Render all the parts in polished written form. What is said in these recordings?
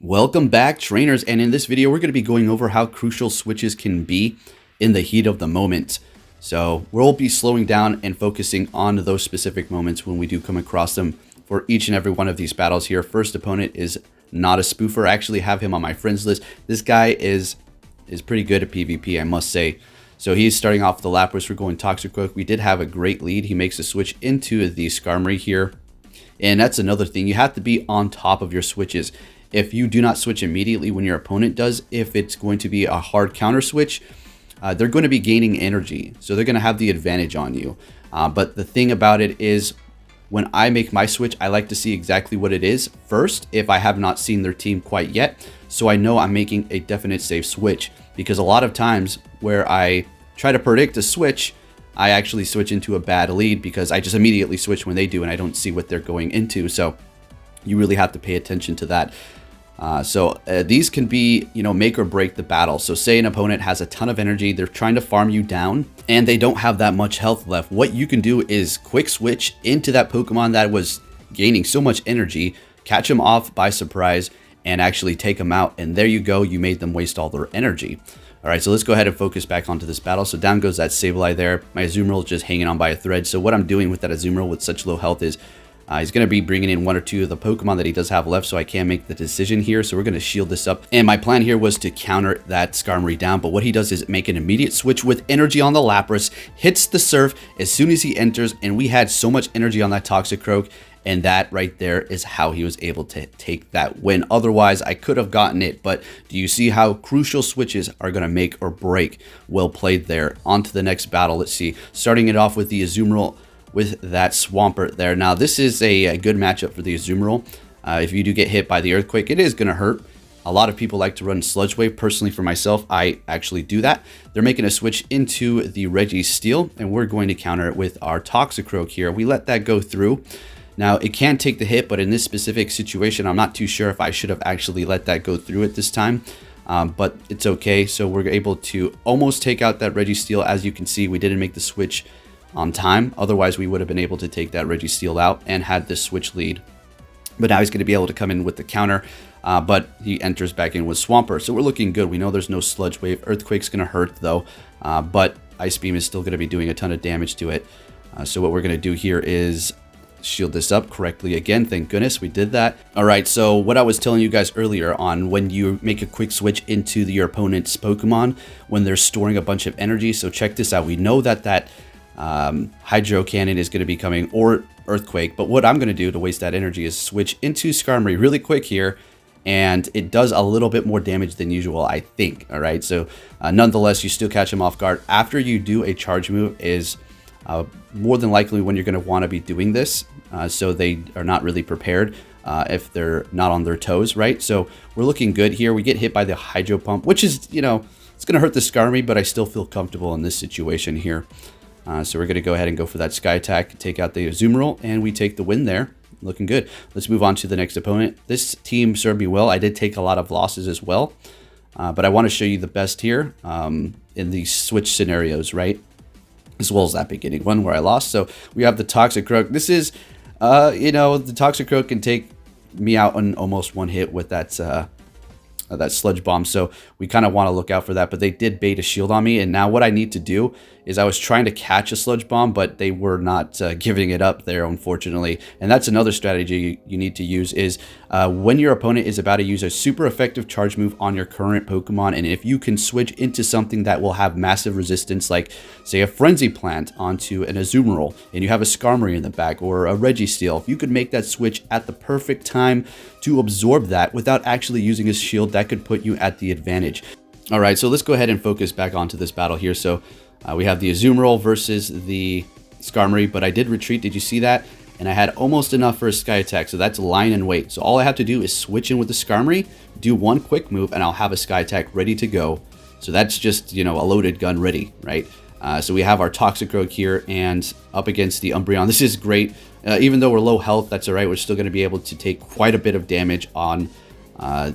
Welcome back, trainers, and in this video we're going to be going over how crucial switches can be in the heat of the moment. So we'll be slowing down and focusing on those specific moments when we do come across them for each and every one of these battles here. First opponent is not a spoofer. I actually have him on my friends list. This guy is pretty good at PvP, I must say. So he's starting off the Lapras. We're going Toxicroak. We did have a great lead. He makes a switch into the Skarmory here. And that's another thing. You have to be on top of your switches. If you do not switch immediately when your opponent does, if it's going to be a hard counter switch, they're going to be gaining energy. So they're going to have the advantage on you. But the thing about it is, when I make my switch, I like to see exactly what it is first if I have not seen their team quite yet. So I know I'm making a definite safe switch. Because a lot of times where I try to predict a switch, I actually switch into a bad lead because I just immediately switch when they do and I don't see what they're going into. So you really have to pay attention to that. These can be, make or break the battle. So say an opponent has a ton of energy, they're trying to farm you down, and they don't have that much health left. What you can do is quick switch into that Pokemon that was gaining so much energy, catch them off by surprise, and actually take them out. And there you go, you made them waste all their energy. All right, so let's go ahead and focus back onto this battle. So down goes that Sableye there. My Azumarill is just hanging on by a thread. So what I'm doing with that Azumarill with such low health is he's going to be bringing in one or two of the Pokemon that he does have left, so I can't make the decision here. So we're going to shield this up. And my plan here was to counter that Skarmory down. But what he does is make an immediate switch with energy on the Lapras, hits the Surf as soon as he enters, and we had so much energy on that Toxicroak. And that right there is how he was able to take that win. Otherwise, I could have gotten it. But do you see how crucial switches are going to make or break? Well played there. On to the next battle. Let's see. Starting it off with the Azumarill with that Swampert there. Now, this is a good matchup for the Azumarill. If you do get hit by the Earthquake, it is going to hurt. A lot of people like to run Sludge Wave. Personally, for myself, I actually do that. They're making a switch into the Registeel, and we're going to counter it with our Toxicroak here. We let that go through. Now, it can take the hit, but in this specific situation, I'm not too sure if I should have actually let that go through at this time. But it's okay. So we're able to almost take out that Registeel. As you can see, we didn't make the switch on time. Otherwise, we would have been able to take that Registeel out and had this switch lead. But now he's going to be able to come in with the counter. But he enters back in with Swampert. So we're looking good. We know there's no Sludge Wave. Earthquake's going to hurt, though. But Ice Beam is still going to be doing a ton of damage to it. So what we're going to do here is shield this up correctly again. Thank goodness we did that. All right, so what I was telling you guys earlier on when you make a quick switch into your opponent's Pokemon when they're storing a bunch of energy. So check this out. We know that Hydro Cannon is going to be coming, or Earthquake, but what I'm going to do to waste that energy is switch into Skarmory really quick here, and it does a little bit more damage than usual, I think. All right, so nonetheless, you still catch him off guard. After you do a charge move is more than likely when you're going to want to be doing this, so they are not really prepared if they're not on their toes, right? So we're looking good here. We get hit by the Hydro Pump, which is, it's going to hurt the Skarmory, but I still feel comfortable in this situation here. So we're going to go ahead and go for that Sky Attack, take out the Azumarill, and we take the win there. Looking good. Let's move on to the next opponent. This team served me well. I did take a lot of losses as well, but I want to show you the best here in these switch scenarios, right? As well as that beginning one where I lost. So we have the Toxicroak. This is, the Toxicroak can take me out on almost one hit with that Sludge Bomb. So we kind of want to look out for that, but they did bait a shield on me. And now what I need to do is I was trying to catch a Sludge Bomb, but they were not giving it up there, unfortunately. And that's another strategy you need to use is when your opponent is about to use a super effective charge move on your current Pokemon, and if you can switch into something that will have massive resistance, like say a Frenzy Plant onto an Azumarill, and you have a Skarmory in the back or a Registeel, if you could make that switch at the perfect time to absorb that without actually using a shield, that could put you at the advantage. All right, so let's go ahead and focus back onto this battle here. So we have the Azumarill versus the Skarmory, but I did retreat. Did you see that? And I had almost enough for a Sky Attack, so that's line and wait. So all I have to do is switch in with the Skarmory, do one quick move, and I'll have a Sky Attack ready to go. So that's just, a loaded gun ready, right? So we have our Toxicroak here and up against the Umbreon. This is great. Even though we're low health, that's all right. We're still going to be able to take quite a bit of damage on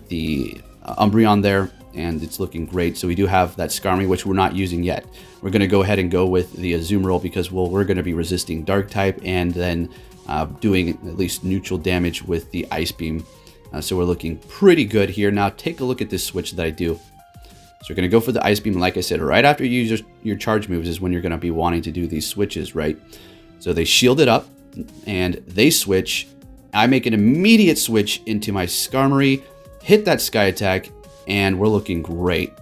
the Umbreon there, and it's looking great. So we do have that Skarmory, which we're not using yet. We're going to go ahead and go with the Azumarill because, well, we're going to be resisting Dark type and then doing at least neutral damage with the Ice Beam So we're looking pretty good here. Now take a look at this switch that I do. So we're going to go for the Ice Beam. Like I said, right after you use your charge moves is when you're going to be wanting to do these switches, right? So they shield it up and they switch. I make an immediate switch into my Skarmory, hit that Sky Attack, and we're looking great.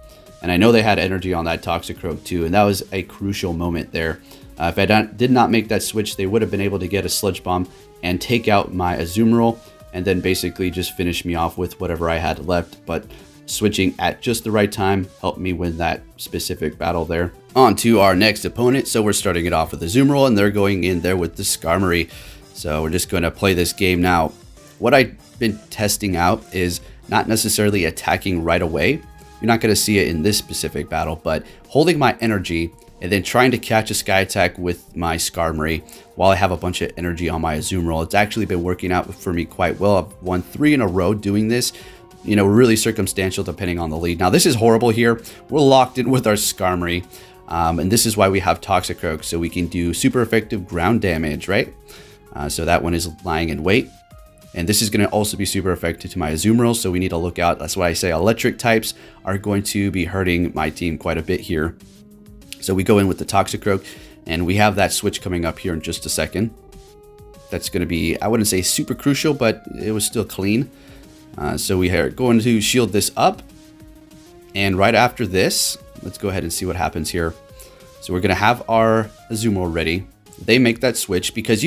And I know they had energy on that Toxicroak too, and that was a crucial moment there. If I did not make that switch, they would have been able to get a Sludge Bomb and take out my Azumarill, and then basically just finish me off with whatever I had left. But switching at just the right time helped me win that specific battle there. On to our next opponent. So we're starting it off with Azumarill, and they're going in there with the Skarmory. So we're just going to play this game now. What I've been testing out is not necessarily attacking right away. You're not going to see it in this specific battle, but holding my energy and then trying to catch a Sky Attack with my Skarmory while I have a bunch of energy on my Azumarill. It's actually been working out for me quite well. I've won 3 in a row doing this. You know, really circumstantial depending on the lead. Now this is horrible here. We're locked in with our Skarmory. And this is why we have Toxicroak, so we can do super effective ground damage, right? So that one is lying in wait. And this is going to also be super effective to my Azumarill, so we need to look out. That's why I say electric types are going to be hurting my team quite a bit here. So we go in with the Toxicroak, and we have that switch coming up here in just a second. That's going to be, I wouldn't say super crucial, but it was still clean. So we are going to shield this up. And right after this, let's go ahead and see what happens here. So we're going to have our Azumarill ready. They make that switch because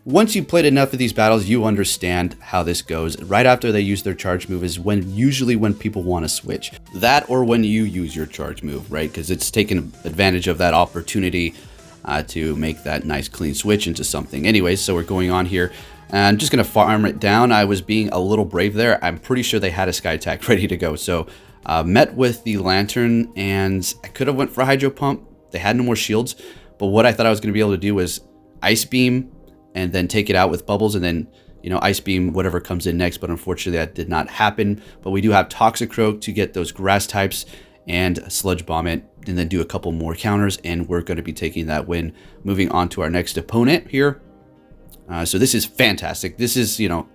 once you've played enough of these battles, you understand how this goes. Right after they use their charge move is usually when people want to switch. That or when you use your charge move, right? Because it's taken advantage of that opportunity to make that nice clean switch into something. Anyways, so we're going on here. And I'm just going to farm it down. I was being a little brave there. I'm pretty sure they had a Sky Attack ready to go. So met with the Lantern, and I could have went for Hydro Pump. They had no more shields. But what I thought I was going to be able to do was Ice Beam and then take it out with Bubbles, and then, you know, Ice Beam whatever comes in next. But unfortunately that did not happen. But we do have Toxicroak to get those grass types and Sludge Bomb it, and then do a couple more counters, and we're going to be taking that win. Moving on to our next opponent here. So this is fantastic. This is, you know,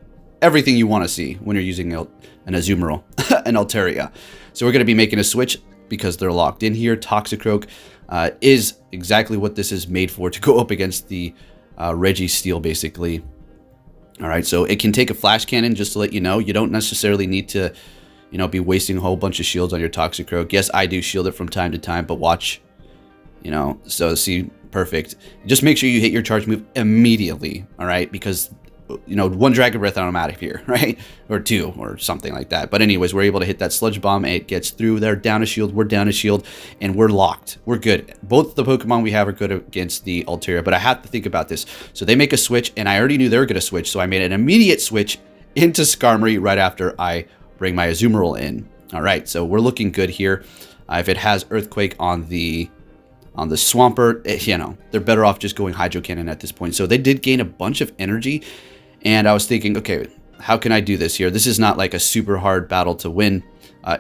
everything you want to see when you're using an Azumarill, an Altaria. So we're going to be making a switch because they're locked in here. Toxicroak is exactly what this is made for, to go up against the Registeel, basically. All right, so it can take a Flash Cannon, just to let you know. You don't necessarily need to, you know, be wasting a whole bunch of shields on your Toxicroak. Yes, I do shield it from time to time, but watch, you know, so see, perfect. Just make sure you hit your charge move immediately, all right? Because, you know, 1 Dragon Breath and I'm out of here, right? Or 2 or something like that. But anyways, we're able to hit that Sludge Bomb. It gets through. They're down a shield. We're down a shield, and we're locked. We're good. Both the Pokemon we have are good against the Altaria, but I have to think about this. So they make a switch, and I already knew they were going to switch, so I made an immediate switch into Skarmory right after I bring my Azumarill in. All right, so we're looking good here. If it has Earthquake on the Swampert, you know, they're better off just going Hydro Cannon at this point. So they did gain a bunch of energy, and I was thinking, okay, how can I do this here? This is not like a super hard battle to win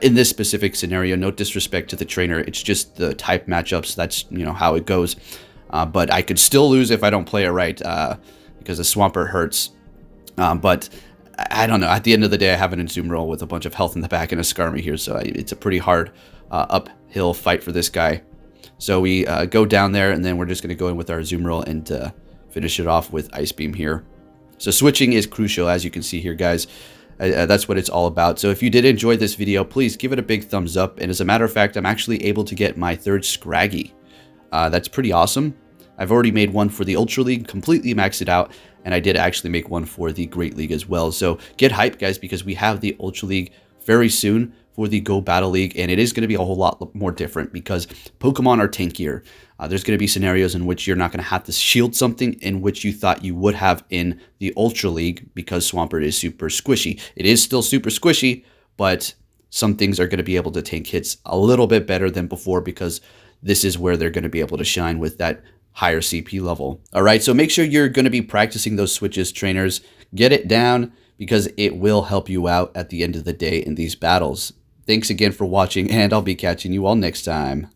in this specific scenario. No disrespect to the trainer. It's just the type matchups. That's, you know, how it goes. But I could still lose if I don't play it right because the Swampert hurts. But I don't know. At the end of the day, I have an Azumarill with a bunch of health in the back and a Skarmory here. So it's a pretty hard uphill fight for this guy. So we go down there, and then we're just going to go in with our Azumarill and finish it off with Ice Beam here. So switching is crucial, as you can see here, guys. That's what it's all about. So if you did enjoy this video, please give it a big thumbs up. And as a matter of fact, I'm actually able to get my 3rd Scraggy. That's pretty awesome. I've already made one for the Ultra League, completely maxed it out. And I did actually make one for the Great League as well. So get hyped, guys, because we have the Ultra League very soon for the Go Battle League, and it is going to be a whole lot more different because Pokemon are tankier. There's going to be scenarios in which you're not going to have to shield something in which you thought you would have in the Ultra League because Swampert is super squishy. It is still super squishy, but some things are going to be able to tank hits a little bit better than before because this is where they're going to be able to shine with that higher CP level. All right, so make sure you're going to be practicing those switches, trainers. Get it down because it will help you out at the end of the day in these battles. Thanks again for watching, and I'll be catching you all next time.